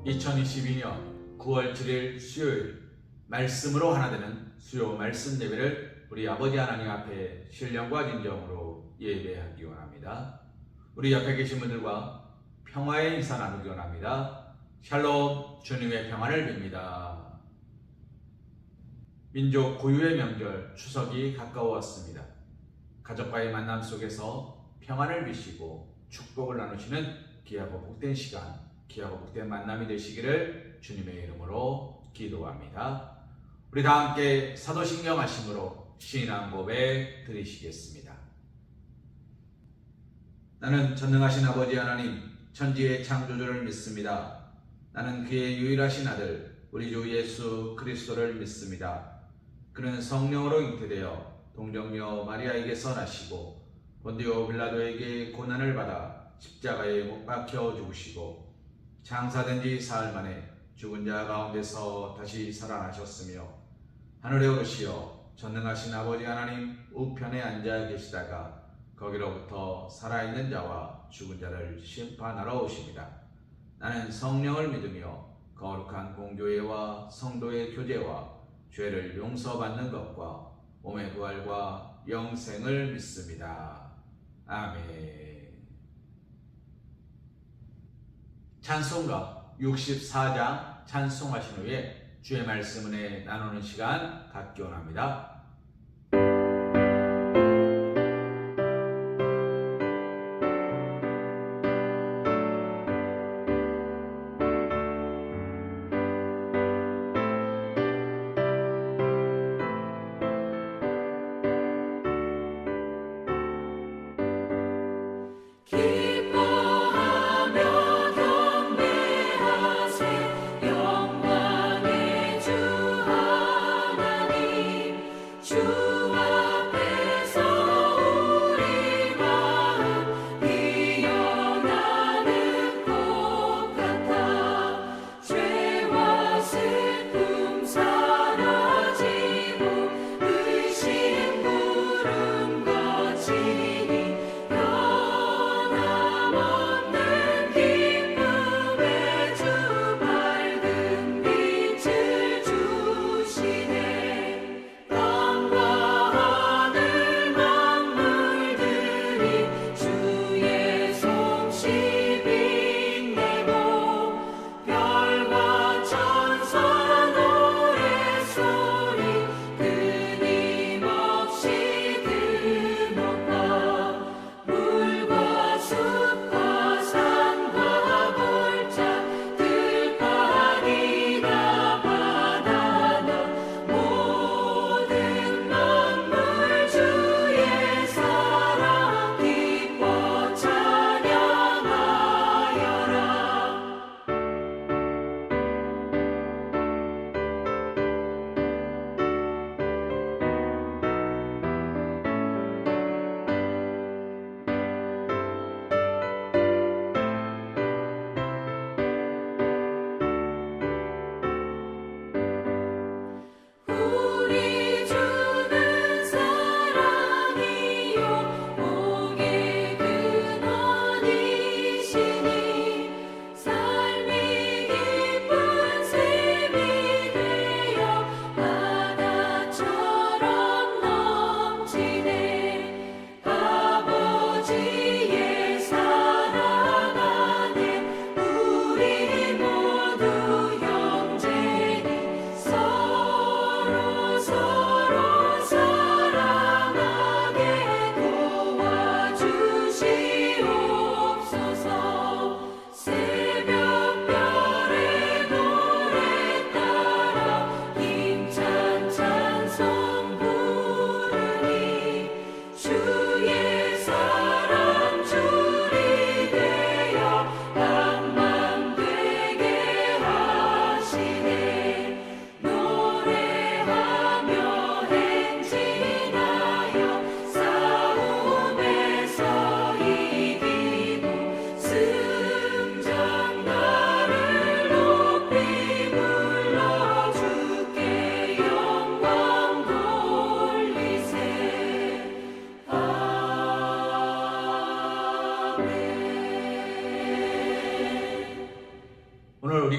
2022년 9월 7일 수요일 말씀으로 하나 되는 수요 말씀 예배를 우리 아버지 하나님 앞에 신령과 진정으로 예배하기 원합니다. 우리 옆에 계신 분들과 평화의 인사 나누기 원합니다. 샬롬, 주님의 평안을 빕니다. 민족 고유의 명절 추석이 가까워왔습니다. 가족과의 만남 속에서 평안을 비시고 축복을 나누시는 귀하고 복된 시간, 귀하고 복된 만남이 되시기를 주님의 이름으로 기도합니다. 우리 다 함께 사도신경 하심으로 신앙 고백 드리시겠습니다. 나는 전능하신 아버지 하나님 천지의 창조주를 믿습니다. 나는 그의 유일하신 아들 우리 주 예수 그리스도를 믿습니다. 그는 성령으로 잉태되어 동정녀 마리아에게서 나시고 본디오 빌라도에게 고난을 받아 십자가에 못 박혀 죽으시고 장사된 지 사흘 만에 죽은 자 가운데서 다시 살아나셨으며 하늘에 오르시어 전능하신 아버지 하나님 우편에 앉아 계시다가 거기로부터 살아있는 자와 죽은 자를 심판하러 오십니다. 나는 성령을 믿으며 거룩한 공교회와 성도의 교제와 죄를 용서받는 것과 몸의 부활과 영생을 믿습니다. 아멘. 찬송가 64장 찬송하신 후에 주의 말씀 은혜 나누는 시간 갖기 원합니다.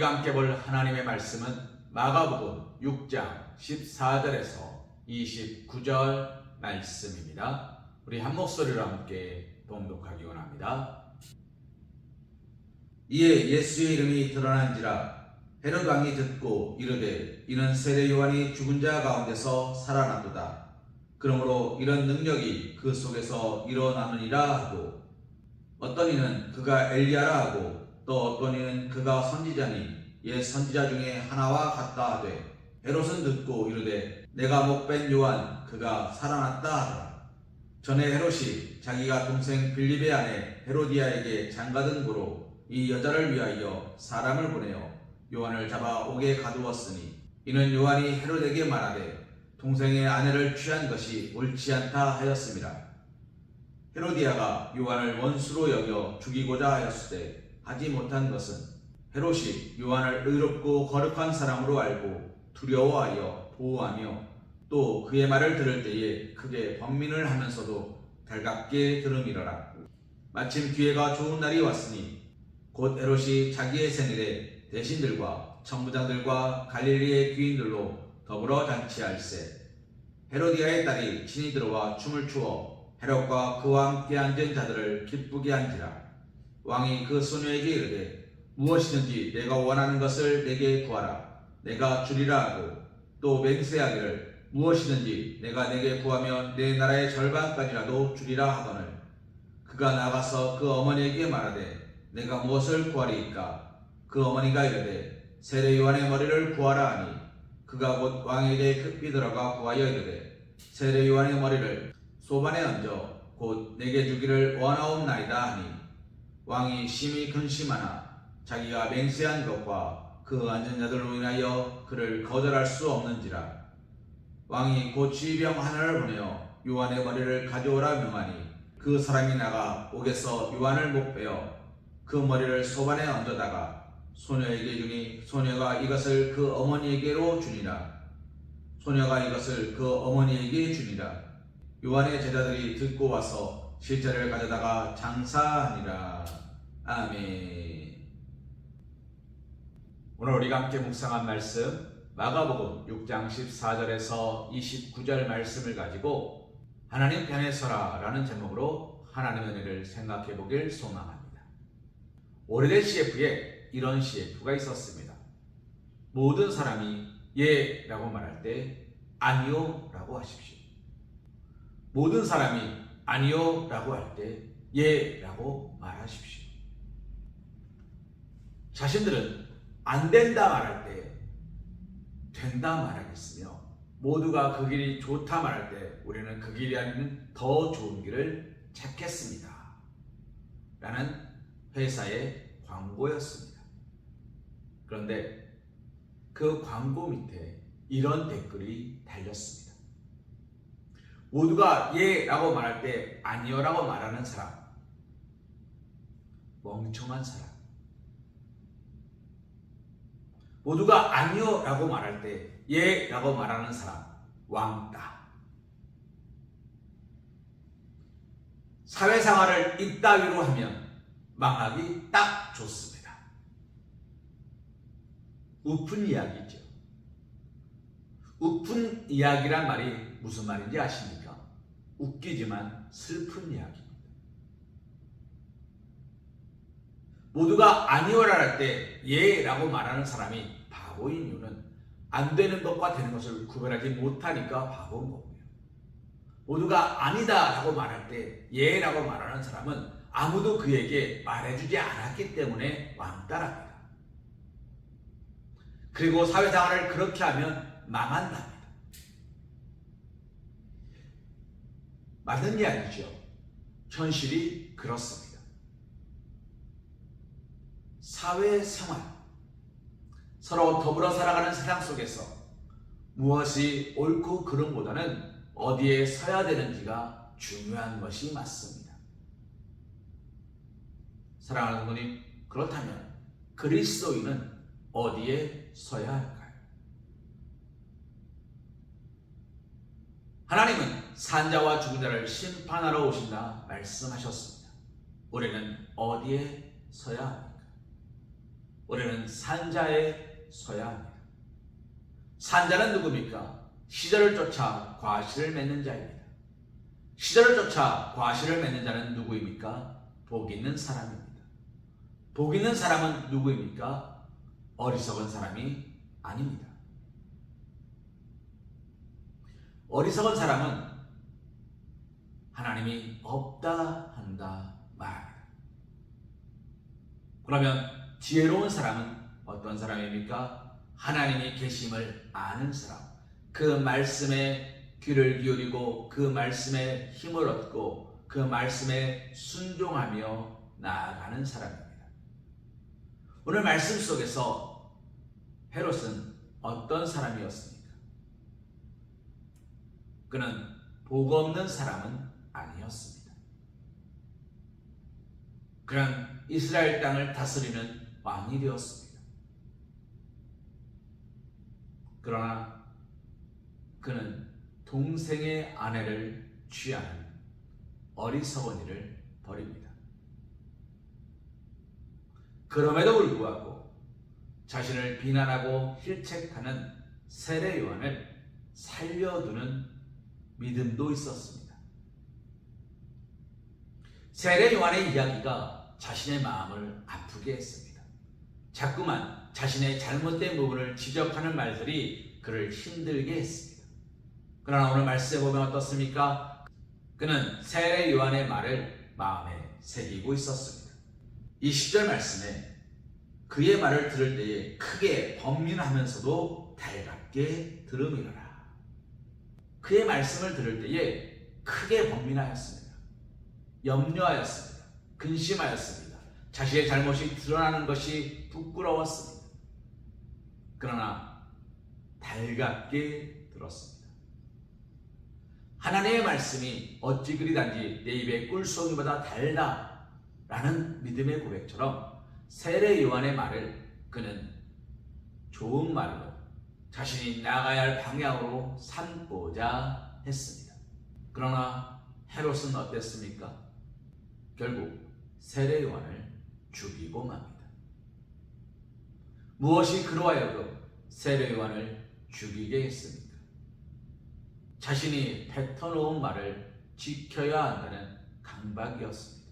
우리가 함께 볼 하나님의 말씀은 마가복음 6장 14절에서 29절 말씀입니다. 우리 한 목소리로 함께 봉독하기 원합니다. 이에 예수의 이름이 드러난지라 헤롯 왕이 듣고 이르되 이는 세례 요한이 죽은 자 가운데서 살아난도다. 그러므로 이런 능력이 그 속에서 일어나느니라 하고, 어떤 이는 그가 엘리야라 하고 또 어떤 이는 그가 선지자니 옛 선지자 중에 하나와 같다 하되, 헤롯은 듣고 이르되 내가 목벤 요한 그가 살아났다 하더라. 전에 헤롯이 자기가 동생 빌립의 아내 헤로디아에게 장가든 고로 이 여자를 위하여 사람을 보내어 요한을 잡아 옥에 가두었으니, 이는 요한이 헤롯에게 말하되 동생의 아내를 취한 것이 옳지 않다 하였음이라. 헤로디아가 요한을 원수로 여겨 죽이고자 하였을 때 하지 못한 것은 헤롯이 요한을 의롭고 거룩한 사람으로 알고 두려워하여 보호하며 또 그의 말을 들을 때에 크게 번민을 하면서도 달갑게 들음이러라. 마침 기회가 좋은 날이 왔으니 곧 헤롯이 자기의 생일에 대신들과 청부장들과 갈릴리의 귀인들로 더불어 잔치할세. 헤로디아의 딸이 친히 들어와 춤을 추어 헤롯과 그와 함께 앉은 자들을 기쁘게 한지라. 왕이 그 소녀에게 이르되 무엇이든지 내가 원하는 것을 내게 구하라. 내가 주리라 하고, 또 맹세하기를 무엇이든지 내가 내게 구하면 내 나라의 절반까지라도 주리라 하거늘, 그가 나가서 그 어머니에게 말하되 내가 무엇을 구하리이까? 그 어머니가 이르되 세례 요한의 머리를 구하라 하니, 그가 곧 왕에게 급히 들어가 구하여 이르되 세례 요한의 머리를 소반에 얹어 곧 내게 주기를 원하옵나이다 하니, 왕이 심히 근심하나 자기가 맹세한 것과 그 앉은 자들로 인하여 그를 거절할 수 없는지라. 왕이 곧 지휘병 하나를 보내어 요한의 머리를 가져오라 명하니, 그 사람이 나가 옥에서 요한을 못 빼어 그 머리를 소반에 얹어다가 소녀에게 주니, 소녀가 이것을 그 어머니에게로 주니라. 소녀가 이것을 그 어머니에게 주니라. 요한의 제자들이 듣고 와서 실제를 가져다가 장사하니라. 아멘. 오늘 우리가 함께 묵상한 말씀 마가복음 6장 14절에서 29절 말씀을 가지고 하나님 편에 서라 라는 제목으로 하나님의 은혜를 생각해 보길 소망합니다. 오래된 CF에 이런 CF가 있었습니다. 모든 사람이 예 라고 말할 때 아니요 라고 하십시오. 모든 사람이 아니요 라고 할 때 예 라고 말하십시오. 자신들은 안 된다 말할 때 된다 말하겠으며, 모두가 그 길이 좋다 말할 때 우리는 그 길이 아닌 더 좋은 길을 찾겠습니다 라는 회사의 광고였습니다. 그런데 그 광고 밑에 이런 댓글이 달렸습니다. 모두가 예 라고 말할 때 아니요 라고 말하는 사람, 멍청한 사람. 모두가 아니요 라고 말할 때 예 라고 말하는 사람, 왕따. 사회생활을 이따위로 하면 망하기 딱 좋습니다. 우픈 이야기죠. 우픈 이야기란 말이 무슨 말인지 아십니까? 웃기지만 슬픈 이야기입니다. 모두가 아니오라 할 때 예 라고 말하는 사람이 바보인 이유는 안 되는 것과 되는 것을 구별하지 못하니까 바보인 거고요. 모두가 아니다 라고 말할 때 예 라고 말하는 사람은 아무도 그에게 말해주지 않았기 때문에 왕따랍니다. 그리고 사회생활을 그렇게 하면 망한답니다. 맞는 이야기죠. 현실이 그렇습니다. 사회생활, 서로 더불어 살아가는 세상 속에서 무엇이 옳고 그름보다는 어디에 서야 되는지가 중요한 것이 맞습니다. 사랑하는 부모님, 그렇다면 그리스도인은 어디에 서야 할까요? 하나님은 산자와 죽은 자를 심판하러 오신다 말씀하셨습니다. 우리는 어디에 서야 합니까? 우리는 산자에 서야 합니다. 산자는 누굽니까? 시절을 쫓아 과실을 맺는 자입니다. 시절을 쫓아 과실을 맺는 자는 누구입니까? 복 있는 사람입니다. 복 있는 사람은 누구입니까? 어리석은 사람이 아닙니다. 어리석은 사람은 하나님이 없다 한다 말합니다. 그러면 지혜로운 사람은 어떤 사람입니까? 하나님이 계심을 아는 사람, 그 말씀에 귀를 기울이고 그 말씀에 힘을 얻고 그 말씀에 순종하며 나아가는 사람입니다. 오늘 말씀 속에서 헤롯은 어떤 사람이었습니까? 그는 복 없는 사람은 아니었습니다. 그는 이스라엘 땅을 다스리는 왕이 되었습니다. 그러나 그는 동생의 아내를 취하는 어리석은 일을 벌입니다. 그럼에도 불구하고 자신을 비난하고 힐책하는 세례 요한을 살려두는 믿음도 있었습니다. 세례 요한의 이야기가 자신의 마음을 아프게 했습니다. 자꾸만 자신의 잘못된 부분을 지적하는 말들이 그를 힘들게 했습니다. 그러나 오늘 말씀에 보면 어떻습니까? 그는 세례 요한의 말을 마음에 새기고 있었습니다. 이 10절 말씀에 그의 말을 들을 때에 크게 번민하면서도 달갑게 들음이러라. 그의 말씀을 들을 때에 크게 번민하였습니다. 염려하였습니다. 근심하였습니다. 자신의 잘못이 드러나는 것이 부끄러웠습니다. 그러나 달갑게 들었습니다. 하나님의 말씀이 어찌 그리 단지 내 입에 꿀송이보다 달다 라는 믿음의 고백처럼 세례 요한의 말을 그는 좋은 말로 자신이 나가야 할 방향으로 삼고자 했습니다. 그러나 헤롯은 어땠습니까? 결국 세례 요한을 죽이고 맙니다. 무엇이 그로 하여금 세례 요한을 죽이게 했습니까? 자신이 뱉어놓은 말을 지켜야 한다는 강박이었습니다.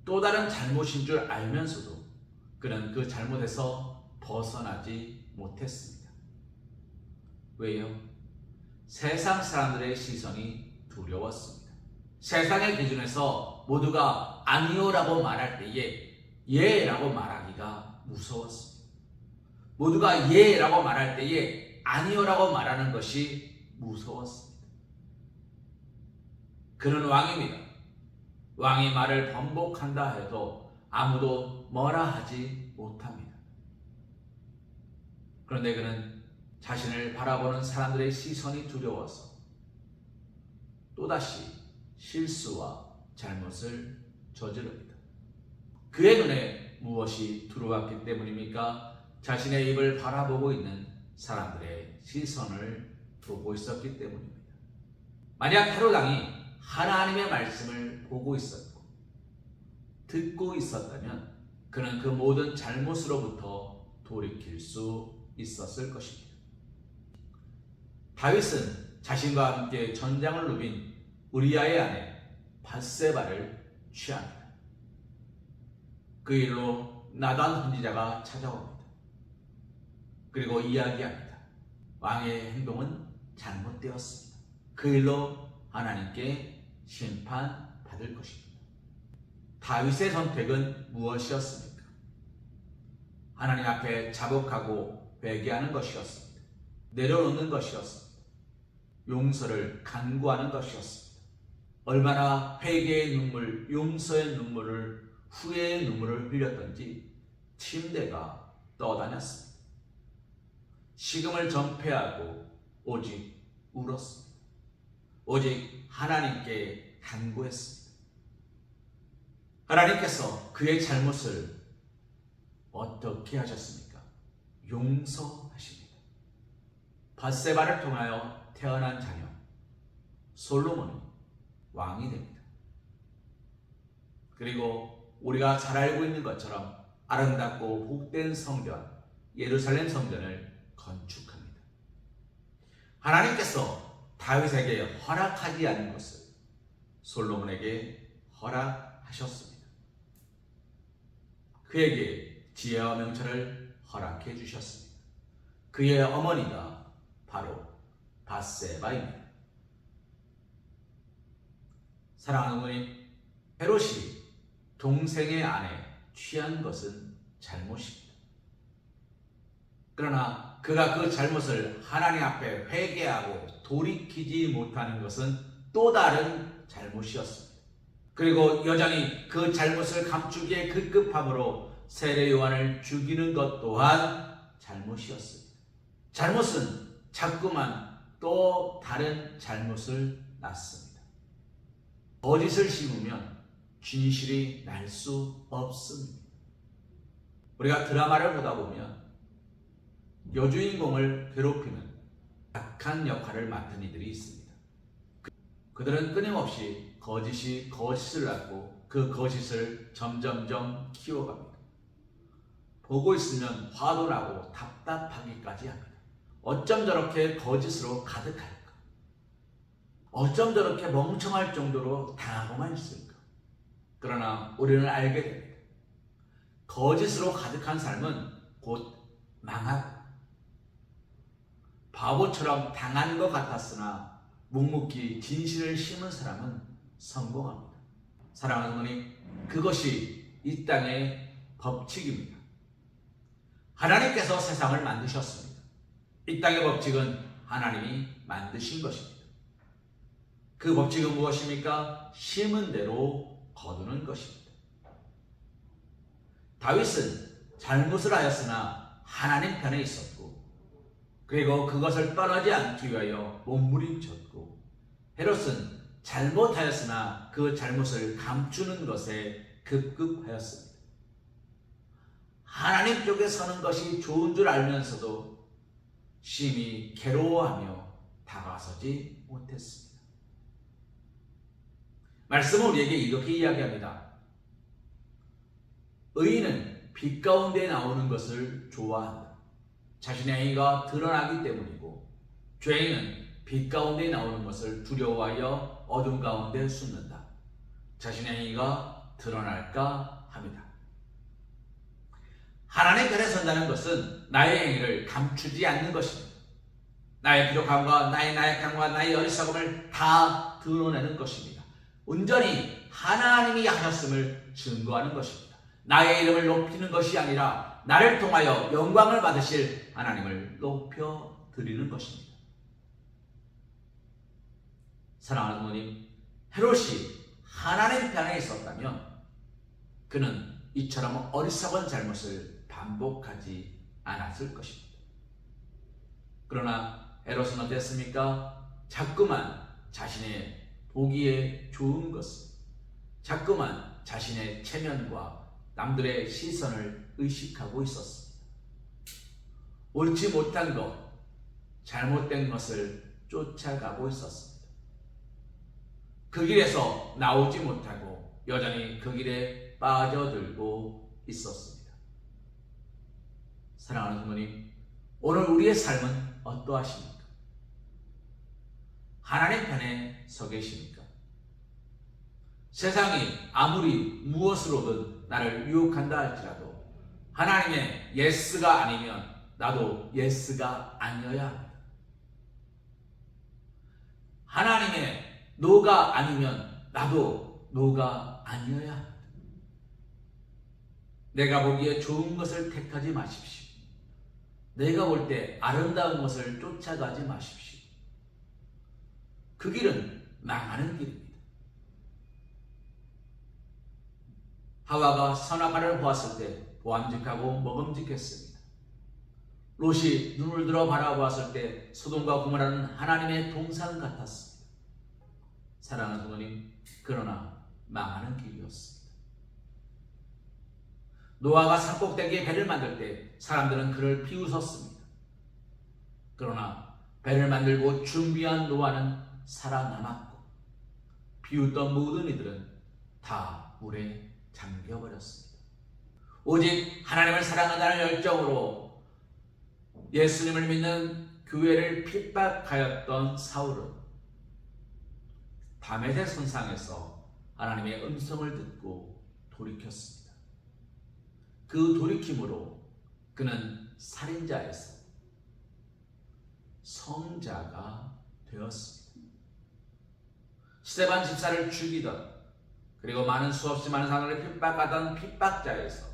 또 다른 잘못인 줄 알면서도 그는 그 잘못에서 벗어나지 못했습니다. 왜요? 세상 사람들의 시선이 두려웠습니다. 세상의 기준에서 모두가 아니요라고 말할 때에 예라고 말하기가 무서웠습니다. 모두가 예라고 말할 때에 아니요라고 말하는 것이 무서웠습니다. 그는 왕입니다. 왕이 말을 번복한다 해도 아무도 뭐라 하지 못합니다. 그런데 그는 자신을 바라보는 사람들의 시선이 두려워서 또다시 실수와 잘못을 저지릅니다. 그의 눈에 무엇이 들어왔기 때문입니까? 자신의 입을 바라보고 있는 사람들의 시선을 보고 있었기 때문입니다. 만약 헤롯 왕이 하나님의 말씀을 보고 있었고 듣고 있었다면 그는 그 모든 잘못으로부터 돌이킬 수 있었을 것입니다. 다윗은 자신과 함께 전장을 누빈 우리아의 아내 밧세바를 취합니다. 그 일로 나단 선지자가 찾아옵니다. 그리고 이야기합니다. 왕의 행동은 잘못되었습니다. 그 일로 하나님께 심판받을 것입니다. 다윗의 선택은 무엇이었습니까? 하나님 앞에 자복하고 회개하는 것이었습니다. 내려놓는 것이었습니다. 용서를 간구하는 것이었습니다. 얼마나 회개의 눈물, 용서의 눈물을, 후회의 눈물을 흘렸던지 침대가 떠다녔습니다. 식음을 전폐하고 오직 울었습니다. 오직 하나님께 간구했습니다. 하나님께서 그의 잘못을 어떻게 하셨습니까? 용서하십니다. 밧세바를 통하여 태어난 자녀 솔로몬이 왕이 됩니다. 그리고 우리가 잘 알고 있는 것처럼 아름답고 복된 성전, 예루살렘 성전을 건축합니다. 하나님께서 다윗에게 허락하지 않은 것을 솔로몬에게 허락하셨습니다. 그에게 지혜와 명철을 허락해 주셨습니다. 그의 어머니가 바로 밧세바입니다. 사랑하는 어머니, 헤롯이 동생의 아내 취한 것은 잘못입니다. 그러나 그가 그 잘못을 하나님 앞에 회개하고 돌이키지 못하는 것은 또 다른 잘못이었습니다. 그리고 여전히 그 잘못을 감추기에 급급함으로 세례 요한을 죽이는 것 또한 잘못이었습니다. 잘못은 자꾸만 또 다른 잘못을 낳습니다. 거짓을 심으면 진실이 날 수 없습니다. 우리가 드라마를 보다 보면 여주인공을 괴롭히는 악한 역할을 맡은 이들이 있습니다. 그들은 끊임없이 거짓이 거짓을 낳고 그 거짓을 점점점 키워갑니다. 보고 있으면 화도 나고 답답하기까지 합니다. 어쩜 저렇게 거짓으로 가득할까? 어쩜 저렇게 멍청할 정도로 당하고만 있을까? 그러나 우리는 알게 됩니다. 거짓으로 가득한 삶은 곧 망하고 바보처럼 당한 것 같았으나 묵묵히 진실을 심은 사람은 성공합니다. 사랑하는 어머니, 그것이 이 땅의 법칙입니다. 하나님께서 세상을 만드셨습니다. 이 땅의 법칙은 하나님이 만드신 것입니다. 그 법칙은 무엇입니까? 심은 대로 거두는 것입니다. 다윗은 잘못을 하였으나 하나님 편에 있었고, 그리고 그것을 떠나지 않기 위하여 몸부림쳤고, 헤롯은 잘못하였으나 그 잘못을 감추는 것에 급급하였습니다. 하나님 쪽에 서는 것이 좋은 줄 알면서도 심히 괴로워하며 다가서지 못했습니다. 말씀은 우리에게 이렇게 이야기합니다. 의인은 빛 가운데 나오는 것을 좋아한다. 자신의 행위가 드러나기 때문이고, 죄인은 빛 가운데 나오는 것을 두려워하여 어둠 가운데 숨는다. 자신의 행위가 드러날까 합니다. 하나님 편에 선다는 것은 나의 행위를 감추지 않는 것입니다. 나의 부족함과 나의 나약함과 나의 어리석음을 다 드러내는 것입니다. 온전히 하나님이 하셨음을 증거하는 것입니다. 나의 이름을 높이는 것이 아니라 나를 통하여 영광을 받으실 하나님을 높여 드리는 것입니다. 사랑하는 어머님, 헤롯이 하나님 편에 있었다면 그는 이처럼 어리석은 잘못을 반복하지 않았을 것입니다. 그러나 헤롯은 어땠습니까? 자꾸만 자신의 보기에 좋은 것을, 자꾸만 자신의 체면과 남들의 시선을 의식하고 있었습니다. 옳지 못한 것, 잘못된 것을 쫓아가고 있었습니다. 그 길에서 나오지 못하고 여전히 그 길에 빠져들고 있었습니다. 사랑하는 부모님, 오늘 우리의 삶은 어떠하십니까? 하나님 편에 서 계십니까? 세상이 아무리 무엇으로든 나를 유혹한다 할지라도 하나님의 예스가 아니면 나도 예스가 아니어야 합니다. 하나님의 노가 아니면 나도 노가 아니어야 합니다. 내가 보기에 좋은 것을 택하지 마십시오. 내가 볼 때 아름다운 것을 쫓아가지 마십시오. 그 길은 망하는 길입니다. 하와가 선악과를 보았을 때 보암직하고 먹음직했습니다. 롯이 눈을 들어 바라보았을 때 소돔과 고모라는 하나님의 동산 같았습니다. 사랑하는 부모님, 그러나 망하는 길이었습니다. 노아가 산꼭대기에 배를 만들 때 사람들은 그를 비웃었습니다. 그러나 배를 만들고 준비한 노아는 살아남았고 비웃던 모든 이들은 다 물에 잠겨버렸습니다. 오직 하나님을 사랑한다는 열정으로 예수님을 믿는 교회를 핍박하였던 사울은 다메섹 선상에서 하나님의 음성을 듣고 돌이켰습니다. 그 돌이킴으로 그는 살인자에서 성자가 되었습니다. 스데반 집사를 죽이던, 그리고 수없이 많은 사람을 핍박하던 핍박자에서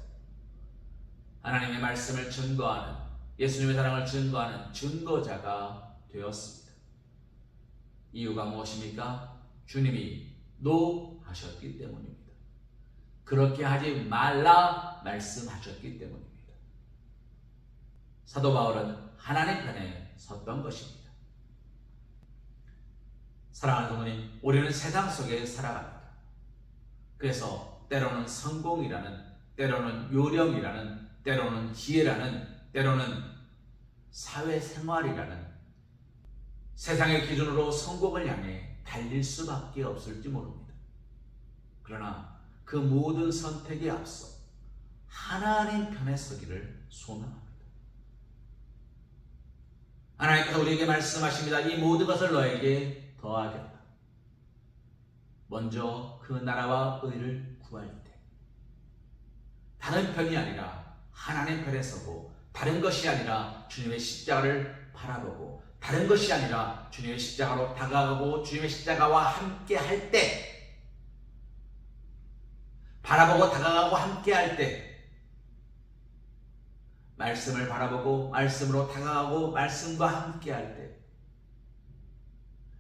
하나님의 말씀을 증거하는, 예수님의 사랑을 증거하는 증거자가 되었습니다. 이유가 무엇입니까? 주님이 노하셨기 때문입니다. 그렇게 하지 말라 말씀하셨기 때문입니다. 사도 바울은 하나님 편에 섰던 것입니다. 사랑하는 성도님, 우리는 세상 속에 살아갑니다. 그래서 때로는 성공이라는, 때로는 요령이라는, 때로는 지혜라는, 때로는 사회생활이라는 세상의 기준으로 성공을 향해 달릴 수밖에 없을지 모릅니다. 그러나 그 모든 선택에 앞서 하나님 편에 서기를 소망합니다. 하나님께서 우리에게 말씀하십니다. 이 모든 것을 너에게 더하겠다. 먼저 그 나라와 의를 구할 때, 다른 편이 아니라 하나님 편에 서고, 다른 것이 아니라 주님의 십자가를 바라보고, 다른 것이 아니라 주님의 십자가로 다가가고 주님의 십자가와 함께 할 때, 바라보고 다가가고 함께 할 때, 말씀을 바라보고 말씀으로 다가가고 말씀과 함께 할 때,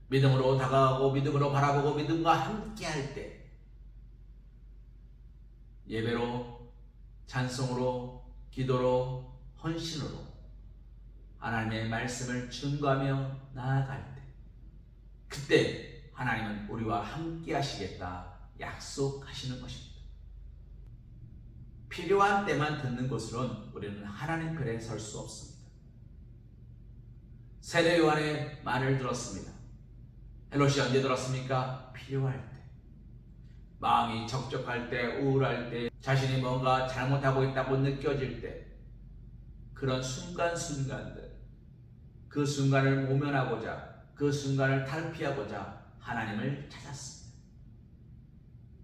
믿음으로 다가가고 믿음으로 바라보고 믿음과 함께 할 때, 예배로, 찬송으로, 기도로, 헌신으로 하나님의 말씀을 증거하며 나아갈 때, 그때 하나님은 우리와 함께 하시겠다 약속하시는 것입니다. 필요한 때만 듣는 것으로는 우리는 하나님 편에 설 수 없습니다. 세례 요한의 말을 들었습니다. 헬롯이 언제 들었습니까? 필요할 때, 마음이 적적할 때, 우울할 때, 자신이 뭔가 잘못하고 있다고 느껴질 때, 그런 순간순간들, 그 순간을 모면하고자, 그 순간을 탈피하고자 하나님을 찾았습니다.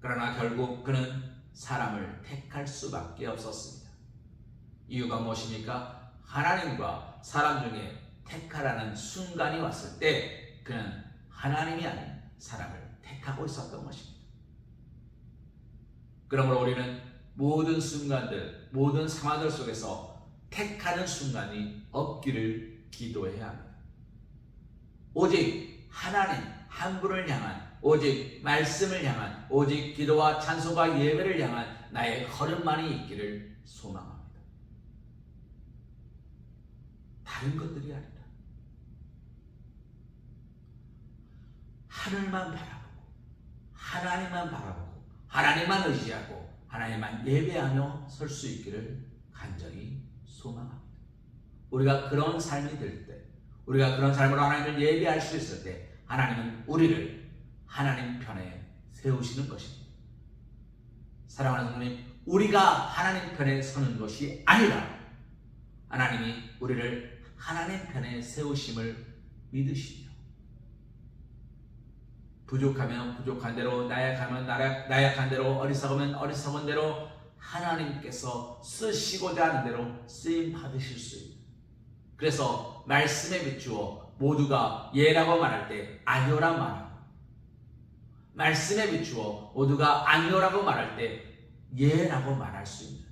그러나 결국 그는 사람을 택할 수밖에 없었습니다. 이유가 무엇입니까? 하나님과 사람 중에 택하라는 순간이 왔을 때 그는 하나님이 아닌 사람을 택하고 있었던 것입니다. 그러므로 우리는 모든 순간들, 모든 상황들 속에서 택하는 순간이 없기를 기도해야 합니다. 오직 하나님 한 분을 향한, 오직 말씀을 향한, 오직 기도와 찬송과 예배를 향한 나의 걸음만이 있기를 소망합니다. 다른 것들이 아니라 하늘만 바라보고, 하나님만 바라보고, 하나님만 의지하고, 하나님만 예배하며 설 수 있기를 간절히 소망합니다. 우리가 그런 삶이 될 때, 우리가 그런 삶으로 하나님을 예배할 수 있을 때 하나님은 우리를 하나님 편에 세우시는 것입니다. 사랑하는 성도님, 우리가 하나님 편에 서는 것이 아니라 하나님이 우리를 하나님 편에 세우심을 믿으시며, 부족하면 부족한 대로, 나약하면 나약한 대로, 어리석으면 어리석은 대로 하나님께서 쓰시고자 하는 대로 쓰임 받으실 수 있는, 그래서 말씀에 비추어 모두가 예라고 말할 때 아니오라 말하고, 말씀에 비추어 모두가 아니오라고 말할 때 예라고 말할 수 있는,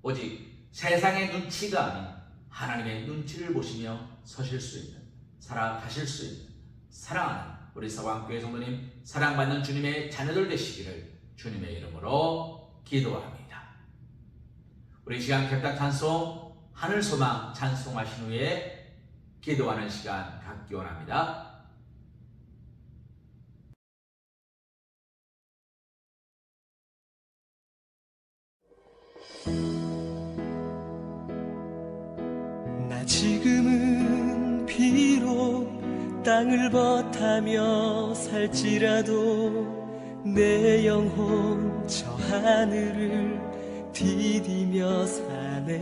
오직 세상의 눈치가 아닌 하나님의 눈치를 보시며 서실 수 있는, 살아가실 수 있는 사랑하는 우리 서광교회 성도님, 사랑받는 주님의 자녀들 되시기를 주님의 이름으로 기도합니다. 우리 시간 객단 찬송 하늘소망 찬송하신 후에 기도하는 시간 갖기 원합니다. 나 지금은 비록 땅을 버타며 살지라도 내 영혼 저 하늘을 디디며 사네.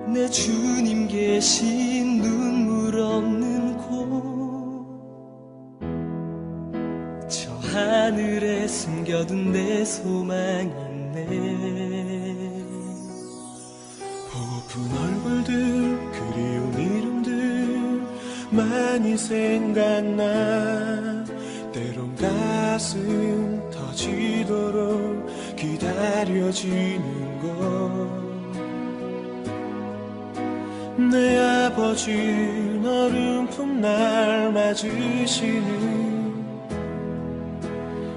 내 주님 계신 눈물 없는 곳, 저 하늘에 숨겨둔 내 소망이 있네. 보고픈 얼굴들, 그리운 이름들 많이 생각나. 때론 가슴 터지도록 기다려지는 것. 내 아버지 어른품 날 맞으시는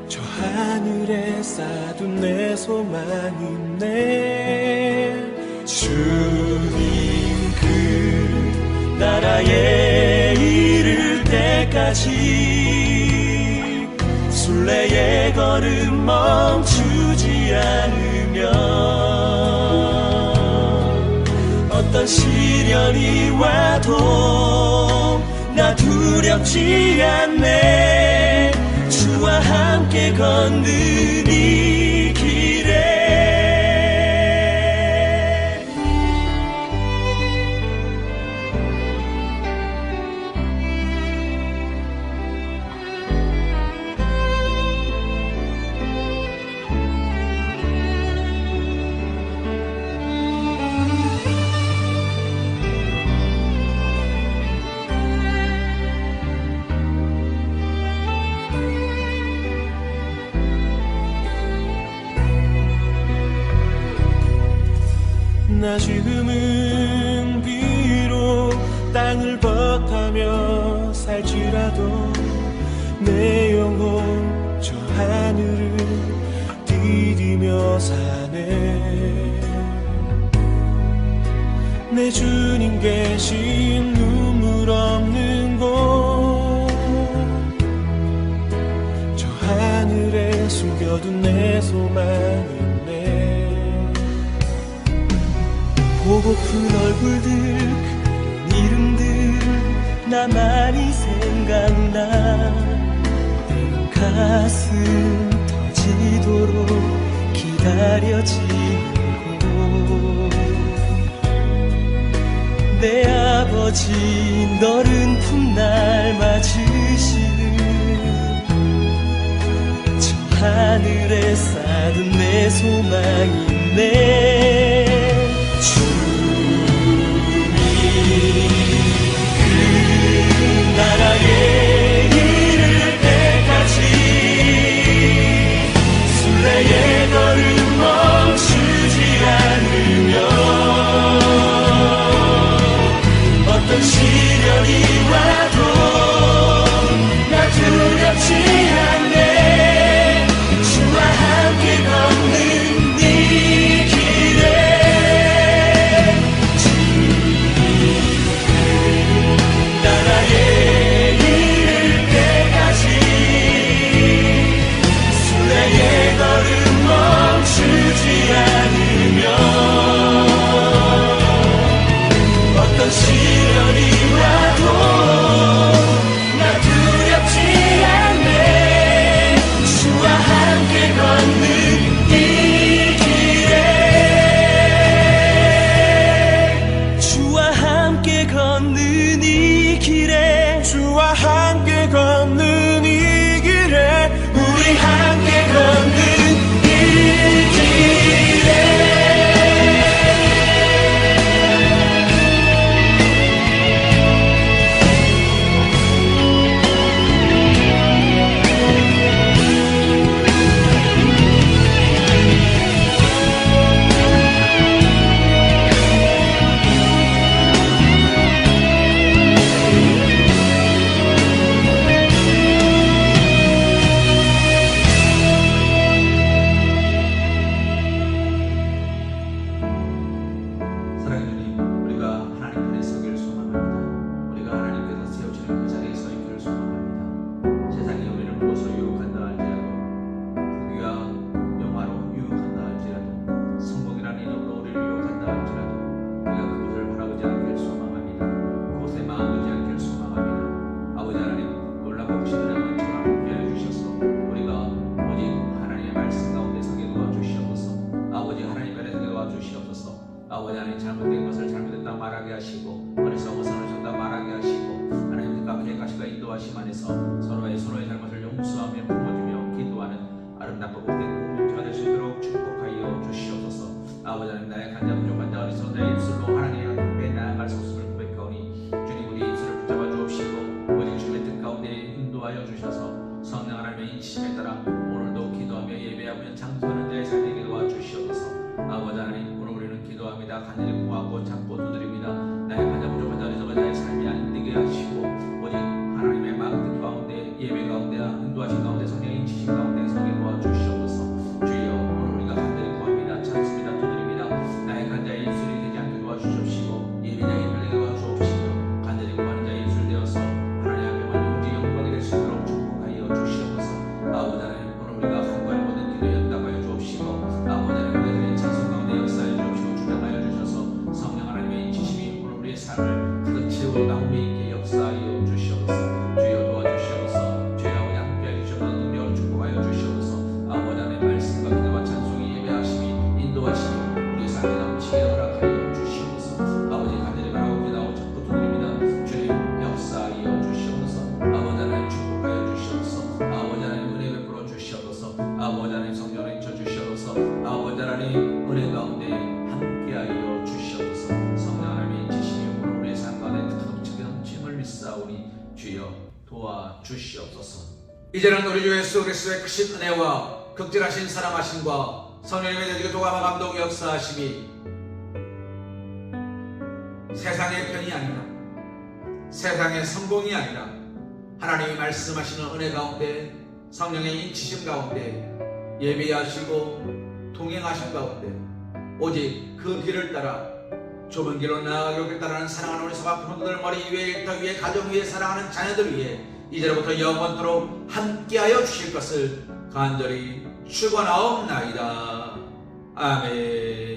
저 하늘에 쌓둔 내 소망이네. 주님 그 나라에 이를 때까지 순례의 걸음 멈추지 않으면 어떤 시련이 와도 나 두렵지 않네. 주와 함께 걷는 이 길에 나 지금은 비록 땅을 벗하며 살지라도 내 영혼 저 하늘을 디디며 사네. 내 주님 계신 눈물 없는 곳, 저 하늘에 숨겨둔 내 소망이네. 보고픈 얼굴들, 그 이름들 나 많이 생각나. 때론 가슴 터지도록 기다려지는 곳. 내 아버지 너른 품 날 맞으시는 저 하늘에 쌓은 내 소망이네. 나라에 이를 때까지 순례의 걸음 멈추지 않으면 어떤 시련이 와도 나 두렵지 않네. 주와 함께 걷는 이 길에 아버지 하나님 잘못된 것을 잘못됐다 말하게 하시고 어리석은 것을 어리석다 말하게 하시고 하나님 계획하시고 인도하심 안에서 서로의 잘못을 용서하며 품어주며 기도하는 아름답고 복된 공동체가 될 수 있도록 축복하여 주시옵소서. 아버지 하나님 나의 간자 부족한 자 어리석은 자의 입술로 하나님의 앞에 나아갈 수 없음을 고백하오니 주님 우리 입술을 붙잡아 주옵시고 오직 주님의 뜻 가운데 인도하여 주셔서 성령 하나님의 인치심에 따라 오늘도 기도하며 예배하며 장수하는 자의 삶이 되게 도와주시옵소서. 아버지 하나님 오늘 우리는 기도합니다. 간절히 구하고 찾고 두드립니다. 나의 간자 부족한 자 어리석은 자의 삶이 아니되게 하시고 오직 하나님의 마음 가운데 예배 가운데 인도하신 가운데 성령의 인치심 가운데 서게 도와주시옵소서. 주여 오늘 우리가 간절히 구합니다. 찾습니다. 두드립니다. 나의 간자의 입술이 되지 않게 도와주시옵시고 예배자의 입을 되게 도와주옵시고 간절히 구하는 자의 입술 되어서 하나님 앞에만 용지 영광이 될 수 있도록 축복하여 주시옵소서. 아버지 하나님 오늘 우리가 간구할 모든 기도에 응답하여 주옵시고 아버지 하나님 우리의 찬송 가운데 역사해 주옵시고 주장하여 주셔서 성령 하나님의 인치심이 오늘 우리의 삶을 가득 채우고 가운데 있게 역사하여 주시옵소서. 주여 도와주시옵소서. 주여 아버지 함께해 주시옵소서. 능력을 축복하여 주시옵소서. 아버지 하나님 말씀과 기도와 찬송이 예배하심이 인도하심이 우리의 삶에 넘치게 허락하여 주시옵소서. 아버지 간절히 바라고 기도하고 찾고 두드립니다. 주님 역사하여 주시옵소서. 아버지 하나님 축복하여 주시옵소서. 아버지 하나님 은혜 베풀어 주시옵소서. 아버지 하나님 성령을 인쳐 주시옵소서. 아버지 하나님 은혜 가운데 함께하여 주시옵소서. 성령 하나님의 인치심이 오늘 우리의 삶 가운데 가득 넘침을 믿사오니 주여 도와주시옵소서. 이제는 우리 주 예수 그리스도의 크신 은혜와 극진하신 사랑하심과 성령님의 대지가 도감과 감동 역사하심이 세상의 편이 아니라 세상의 성공이 아니라 하나님이 말씀하시는 은혜 가운데 성령의 인치심 가운데 예비하시고 동행하신 가운데 오직 그 길을 따라 좁은 길로 나아가길 따르는 사랑하는 우리 소박분들 머리 위에 일터 위에 가정 위에 사랑하는 자녀들 위에 이제로부터 영원토록 함께하여 주실 것을 간절히 축원하옵나이다. 아멘.